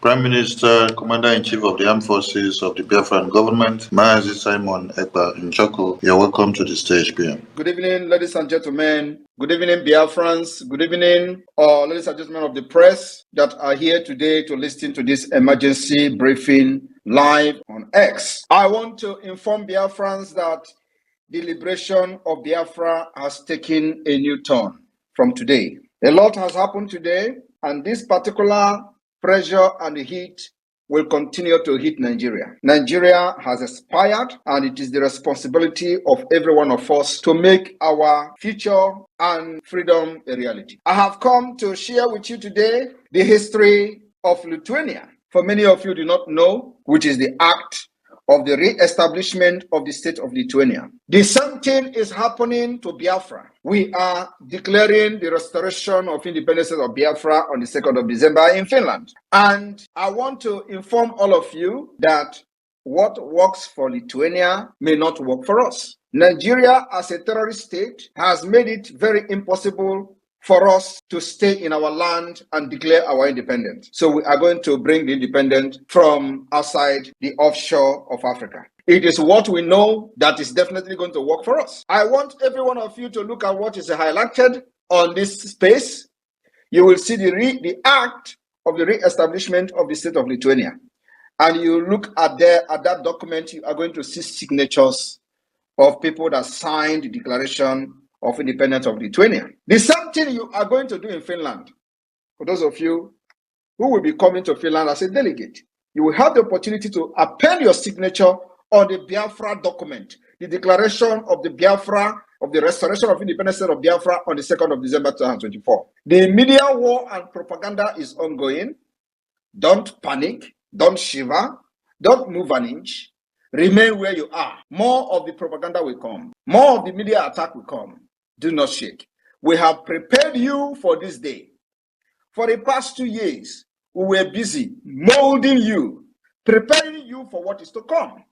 Prime Minister, Commander-in-Chief of the Armed Forces of the Biafran Government, Mazi Silmon Ekpa Nchoko, you're welcome to the stage, PM. Good evening, ladies and gentlemen. Good evening, Biafrans. Good evening, ladies and gentlemen of the press that are here today to listen to this emergency briefing live on X. I want to inform Biafrans that the liberation of Biafra has taken a new turn from today. A lot has happened today, and this particular pressure and heat will continue to hit Nigeria. Nigeria has expired, and it is the responsibility of every one of us to make our future and freedom a reality. I have come to share with you today the history of Lithuania. For many of you do not know, which is the act of the re-establishment of the state of Lithuania. The same thing is happening to Biafra. We are declaring the restoration of independence of Biafra on the 2nd of December in Finland. And I want to inform all of you that what works for Lithuania may not work for us. Nigeria, as a terrorist state, has made it very impossible for us to stay in our land and declare our independence. So we are going to bring the independence from outside the offshore of Africa. It is what we know that is definitely going to work for us. I want every one of you to look at what is highlighted on this space. You will see the act of the re-establishment of the state of Lithuania. And you look at that document, you are going to see signatures of people that signed the declaration of independence of Lithuania. The same thing you are going to do in Finland. For those of you who will be coming to Finland as a delegate, you will have the opportunity to append your signature on the Biafra document, the declaration of the Biafra, of the restoration of independence of Biafra on the 2nd of December 2024. The media war and propaganda is ongoing. Don't panic, don't shiver, don't move an inch. Remain where you are. More of the propaganda will come. More of the media attack will come. Do not shake. We have prepared you for this day. For the past 2 years, we were busy molding you, preparing you for what is to come.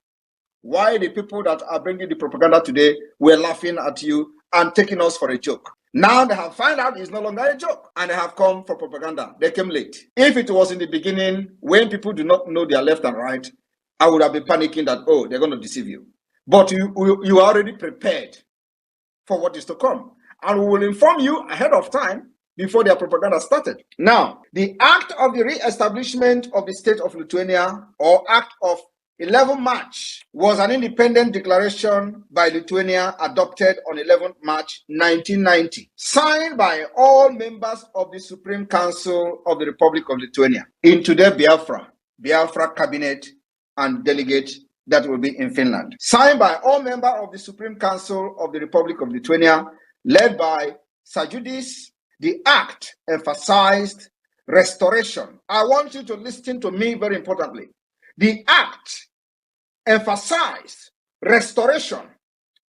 Why the people that are bringing the propaganda today were laughing at you and taking us for a joke. Now they have found out it's no longer a joke, and they have come for propaganda. They came late. If it was in the beginning, when people do not know their left and right, I would have been panicking that, oh, they're going to deceive you. But you are already prepared for what is to come. And we will inform you ahead of time before their propaganda started. Now, the act of the re-establishment of the state of Lithuania, or act of 11 March, was an independent declaration by Lithuania adopted on 11 March 1990, signed by all members of the Supreme Council of the Republic of Lithuania, into the Biafra cabinet and delegate that will be in Finland. Signed by all members of the Supreme Council of the Republic of Lithuania, led by Sajudis. The act emphasized restoration. I want you to listen to me very importantly. The act emphasized restoration.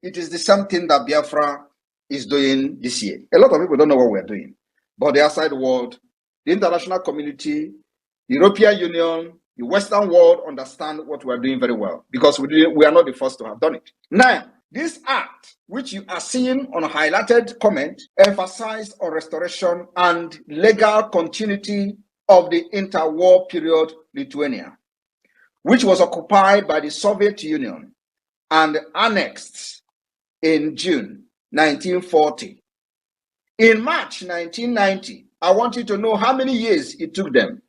It is the same thing that Biafra is doing this year. A lot of people don't know what we're doing. But the outside world, the international community, the European Union, the Western world understand what we are doing very well, because we are not the first to have done it. Now, this act, which you are seeing on a highlighted comment, emphasized on restoration and legal continuity of the interwar period Lithuania, which was occupied by the Soviet Union and annexed in June 1940. In March 1990, I want you to know how many years it took them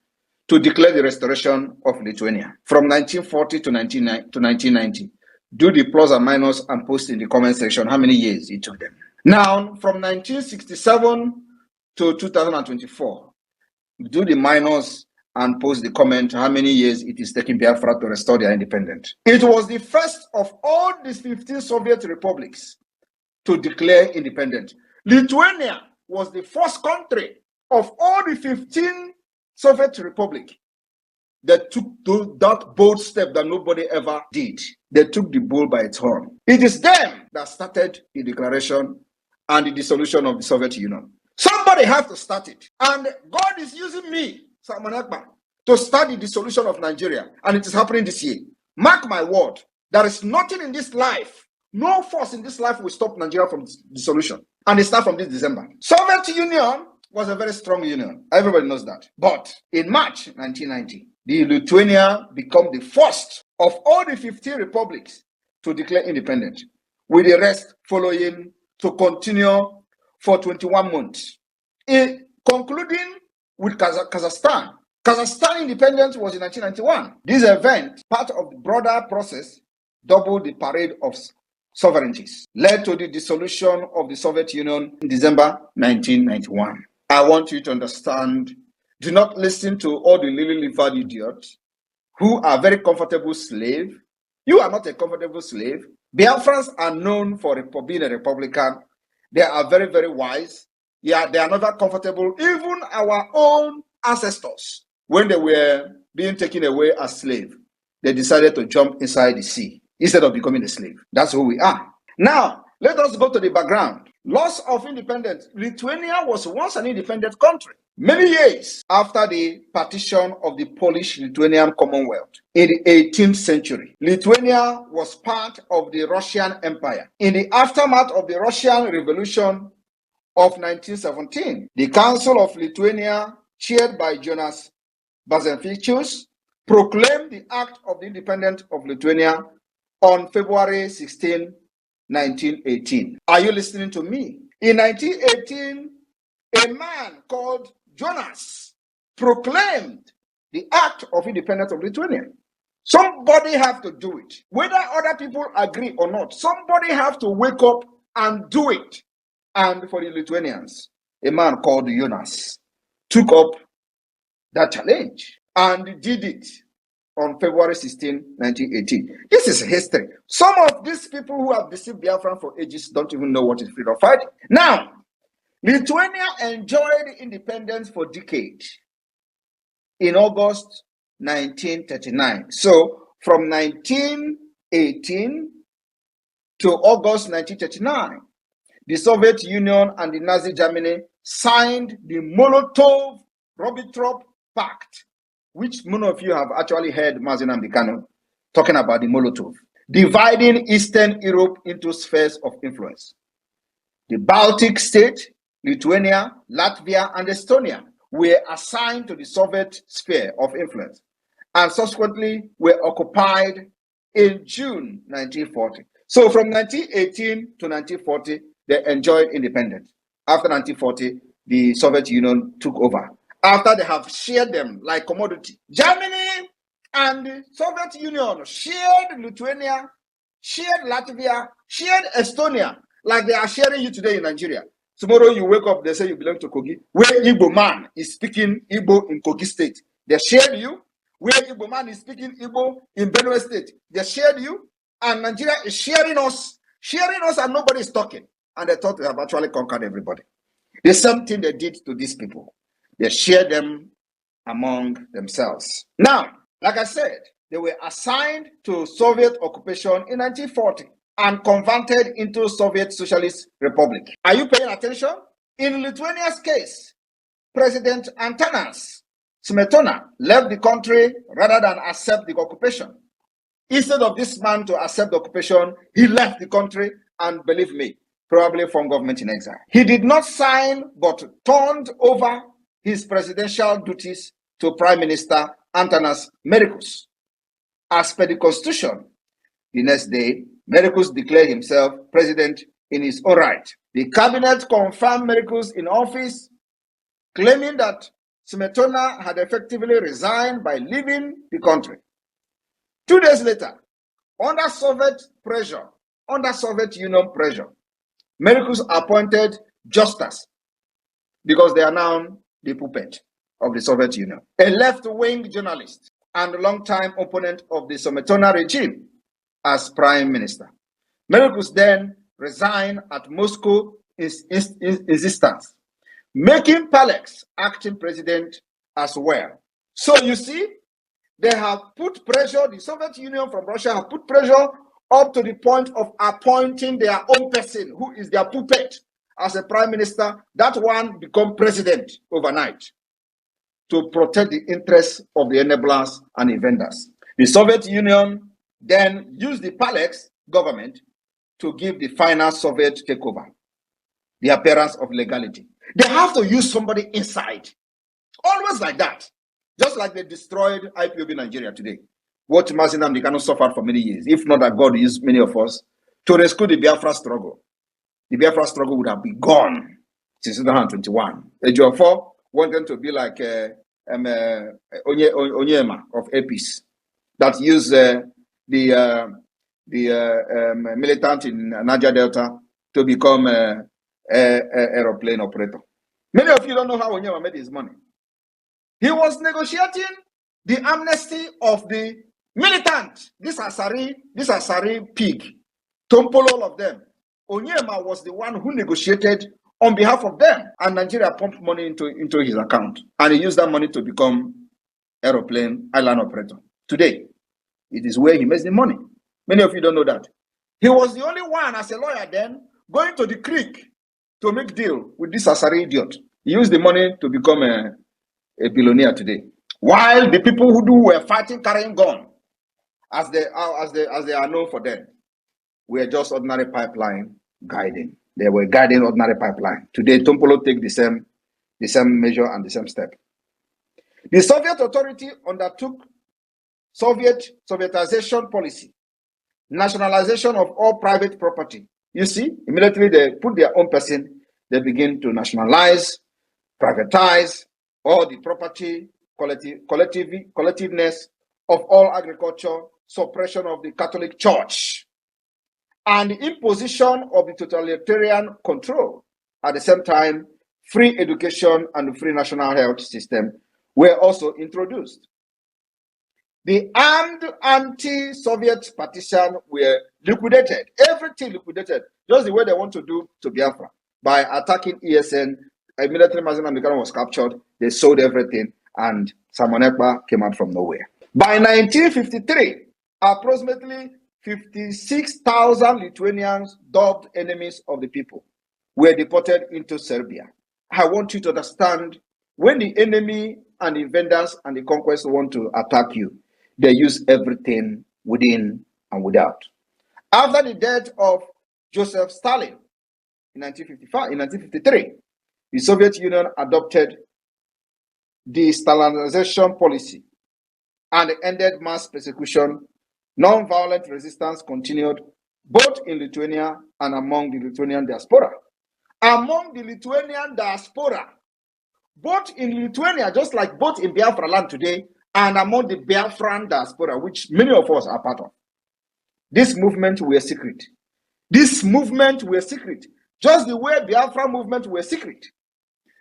to declare the restoration of Lithuania from 1940 to 1990. Do the plus and minus and post in the comment section how many years it took them. Now, from 1967 to 2024, do the minus and post the comment how many years it is taking Biafra to restore their independence. It was the first of all these 15 Soviet republics to declare independence. Lithuania was the first country of all the 15 Soviet Republic that took that bold step that nobody ever did. They took the bull by its horn. It is them that started the declaration and the dissolution of the Soviet Union. Somebody has to start it. And God is using me, Silmon Ekpa, to start the dissolution of Nigeria. And it is happening this year. Mark my word, there is nothing in this life, no force in this life will stop Nigeria from dissolution. And it starts from this December. Soviet Union was a very strong union. Everybody knows that. But in March 1990, Lithuania became the first of all the 15 republics to declare independence, with the rest following to continue for 21 months, concluding with Kazakhstan. Kazakhstan independence was in 1991. This event, part of the broader process, doubled the parade of sovereignties, led to the dissolution of the Soviet Union in December 1991. I want you to understand, do not listen to all the lily-livered idiots who are very comfortable slaves. You are not a comfortable slave. Biafrans are known for being a Republican. They are very, very wise. Yeah, they are never comfortable. Even our own ancestors, when they were being taken away as slaves, they decided to jump inside the sea instead of becoming a slave. That's who we are. Now, let us go to the background. Loss of independence. Lithuania was once an independent country. Many years after the partition of the Polish-Lithuanian Commonwealth in the 18th century, Lithuania was part of the Russian Empire. In the aftermath of the Russian Revolution of 1917, the Council of Lithuania, chaired by Jonas Bazenvičius, proclaimed the Act of the Independence of Lithuania on February 16, 1918. Are you listening to me? In 1918, a man called Jonas proclaimed the Act of Independence of Lithuania. Somebody have to do it. Whether other people agree or not, somebody have to wake up and do it. And for the Lithuanians, a man called Jonas took up that challenge and did it on February 16, 1918. This is history. Some of these people who have deceived Biafran for ages don't even know what is freedom fighting. Now, Lithuania enjoyed independence for decades in August 1939. So, from 1918 to August 1939, the Soviet Union and the Nazi Germany signed the Molotov-Ribbentrop Pact, which many of you have actually heard Mazen Amdekano talking about the Molotov, dividing Eastern Europe into spheres of influence. The Baltic states, Lithuania, Latvia, and Estonia were assigned to the Soviet sphere of influence and subsequently were occupied in June 1940. So from 1918 to 1940, they enjoyed independence. After 1940, the Soviet Union took over. After they have shared them like commodity, Germany and the Soviet Union shared Lithuania, shared Latvia, shared Estonia, like they are sharing you today in Nigeria. Tomorrow you wake up, they say you belong to Kogi. Where Igbo man is speaking Igbo in Kogi state, they shared you. Where Igbo man is speaking Igbo in Benue state, they shared you. And Nigeria is sharing us, and nobody is talking. And they thought they have actually conquered everybody. The same thing they did to these people. They shared them among themselves. Now, like I said, they were assigned to Soviet occupation in 1940 and converted into Soviet Socialist Republic. Are you paying attention? In Lithuania's case, President Antanas Smetona left the country rather than accept the occupation. Instead of this man to accept the occupation, he left the country and, believe me, probably from government in exile. He did not sign but turned over his presidential duties to Prime Minister Antanas Merkus. As per the Constitution, the next day, Merkus declared himself president in his own right. The cabinet confirmed Merkus in office, claiming that Smetona had effectively resigned by leaving the country. 2 days later, under Soviet Union pressure, Merkus appointed Justus, because they are now the puppet of the Soviet Union, a left-wing journalist and longtime opponent of the Smetona regime, as prime minister. Merkus then resigned at Moscow insistence, making Palex acting president as well. So you see, they have put pressure, the Soviet Union from Russia have put pressure up to the point of appointing their own person, who is their puppet, as a prime minister. That one become president overnight to protect the interests of the enablers and inventors. The Soviet Union then used the Palex government to give the final Soviet takeover the appearance of legality. They have to use somebody inside. Always like that. Just like they destroyed IPOB Nigeria today. What Mazinam they cannot suffer for many years, if not that God used many of us to rescue the Biafra struggle. The Biafra struggle would have been gone since 2021. Ejiofor wanted to be like Onyema of APIS that used the militant in Niger Delta to become an aeroplane operator. Many of you don't know how Onyema made his money. He was negotiating the amnesty of the militant. This Asari pig, Tompolo, all of them. Onyema was the one who negotiated on behalf of them, and Nigeria pumped money into his account, and he used that money to become aeroplane island operator. Today, it is where he makes the money. Many of you don't know that. He was the only one, as a lawyer then, going to the creek to make deal with this Asari idiot. He used the money to become a billionaire today. While the people who were fighting, carrying gun, as they are known for them, were just ordinary pipeline guiding. They were guiding ordinary pipeline. Today, Tompolo take the same measure and the same step. The Soviet authority undertook Sovietization policy, nationalization of all private property. You see, immediately they put their own person, they begin to nationalize, privatize all the property, collectiveness of all agriculture, suppression of the Catholic Church, and the imposition of the totalitarian control. At the same time, free education and free national health system were also introduced. The armed anti-Soviet partisan were liquidated, everything liquidated, just the way they want to do to Biafra. By attacking ESN, a military Mazinam was captured, they sold everything, and Silmon Ekpa came out from nowhere. By 1953, approximately 56,000 Lithuanians, dubbed enemies of the people, were deported into Serbia. I want you to understand, when the enemy and the invaders and the conquest want to attack you, they use everything within and without. After the death of Joseph Stalin in 1953, the Soviet Union adopted the Stalinization policy and ended mass persecution. Non-violent resistance continued both in Lithuania and among the Lithuanian diaspora. Among the Lithuanian diaspora, both in Lithuania, just like both in Biafra land today, and among the Biafran diaspora, which many of us are part of. This movement were secret. This movement were secret. Just the way Biafra movement were secret.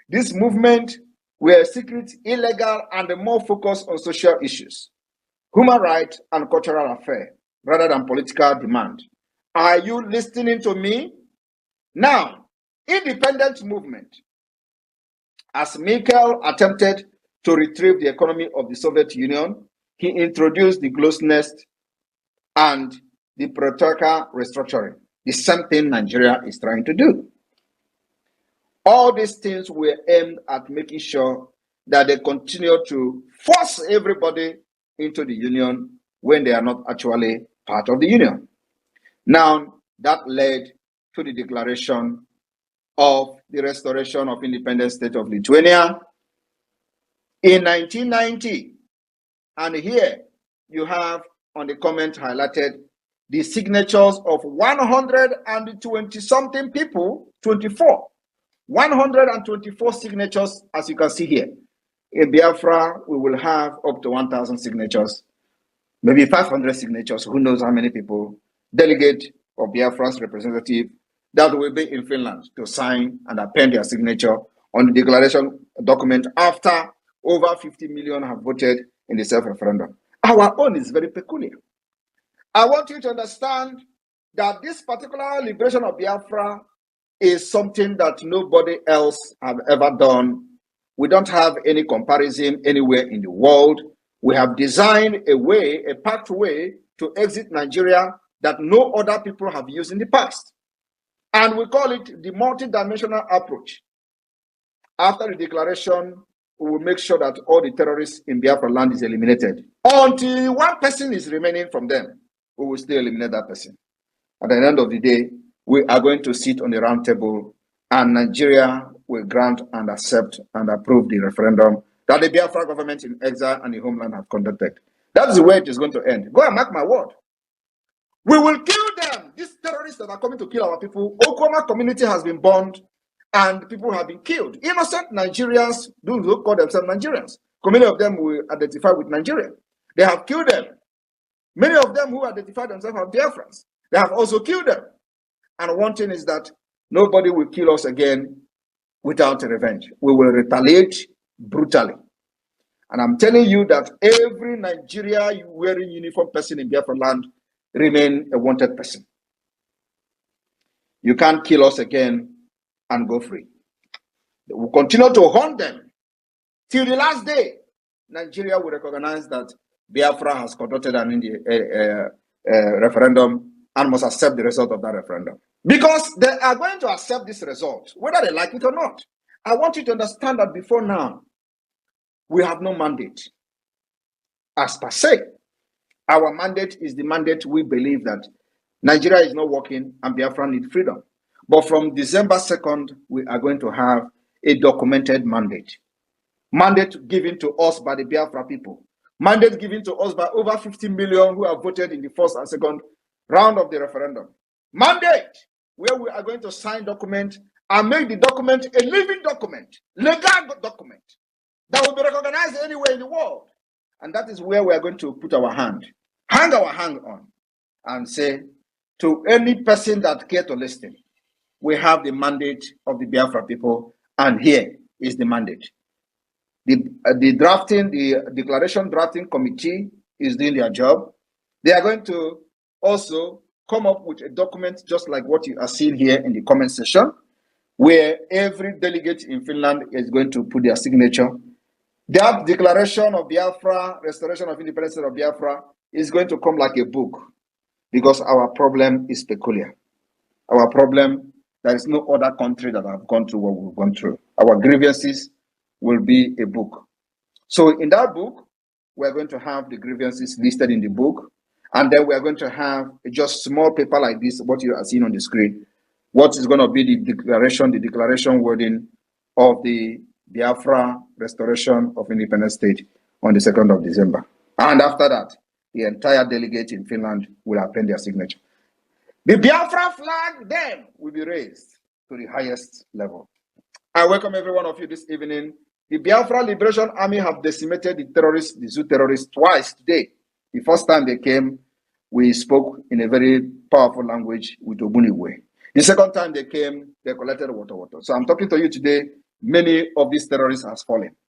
This movement were secret, illegal, and more focused on social issues, human rights, and cultural affairs, rather than political demand. Are you listening to me? Now, independent movement. As Mikhail attempted to retrieve the economy of the Soviet Union, he introduced the Glasnost and the Protraka restructuring, the same thing Nigeria is trying to do. All these things were aimed at making sure that they continue to force everybody into the union when they are not actually part of the union. Now, that led to the declaration of the restoration of independent state of Lithuania in 1990. And here you have on the comment highlighted the signatures of 120 something people, 124 signatures, as you can see here. In Biafra, we will have up to 1,000 signatures, maybe 500 signatures, who knows how many people, delegate of Biafra's representative that will be in Finland to sign and append their signature on the declaration document after over 50 million have voted in the self-referendum. Our own is very peculiar. I want you to understand that this particular liberation of Biafra is something that nobody else have ever done. We don't have any comparison anywhere in the world. We have designed a way, a pathway to exit Nigeria that no other people have used in the past. And we call it the multidimensional approach. After the declaration, we will make sure that all the terrorists in Biafra land is eliminated. Until one person is remaining from them, we will still eliminate that person. At the end of the day, we are going to sit on the round table and Nigeria will grant and accept and approve the referendum that the Biafra government in exile and the homeland have conducted. That's the way it is going to end. Go and mark my word. We will kill them. These terrorists that are coming to kill our people. Okoma community has been burned and people have been killed. Innocent Nigerians do call themselves Nigerians. Many of them will identify with Nigeria. They have killed them. Many of them who identify themselves as Biafrans, they have also killed them. And one thing is that nobody will kill us again without revenge. We will retaliate brutally. And I'm telling you that every Nigeria wearing uniform person in Biafra land remain a wanted person. You can't kill us again and go free. We will continue to hunt them till the last day. Nigeria will recognize that Biafra has conducted an referendum and must accept the result of that referendum. Because they are going to accept this result, whether they like it or not. I want you to understand that before now, we have no mandate. As per se, our mandate is the mandate we believe that Nigeria is not working and Biafra need freedom. But from December 2nd, we are going to have a documented mandate. Mandate given to us by the Biafra people. Mandate given to us by over 50 million who have voted in the first and second round of the referendum. Mandate where we are going to sign document and make the document a living document, legal document that will be recognized anywhere in the world. And that is where we are going to put our hand, hang our hand on, and say to any person that care to listen, we have the mandate of the Biafra people, and here is the mandate. The declaration drafting committee is doing their job. They are going to also come up with a document just like what you are seeing here in the comment section, where every delegate in Finland is going to put their signature. That declaration of Biafra, restoration of independence of Biafra, is going to come like a book, because our problem is peculiar. Our problem, there is no other country that have gone through what we've gone through. Our grievances will be a book. So in that book, we're going to have the grievances listed in the book, and then we're going to have just small paper like this, what you are seeing on the screen, what is going to be the declaration wording of the Biafra restoration of independent state on the 2nd of December. And after that, the entire delegate in Finland will append their signature. The Biafra flag then will be raised to the highest level. I welcome every one of you this evening. The Biafra Liberation Army have decimated the Zoo terrorists twice today. The first time they came, we spoke in a very powerful language with Ogbunigwe. The second time they came, they collected water. So I'm talking to you today, many of these terrorists have fallen.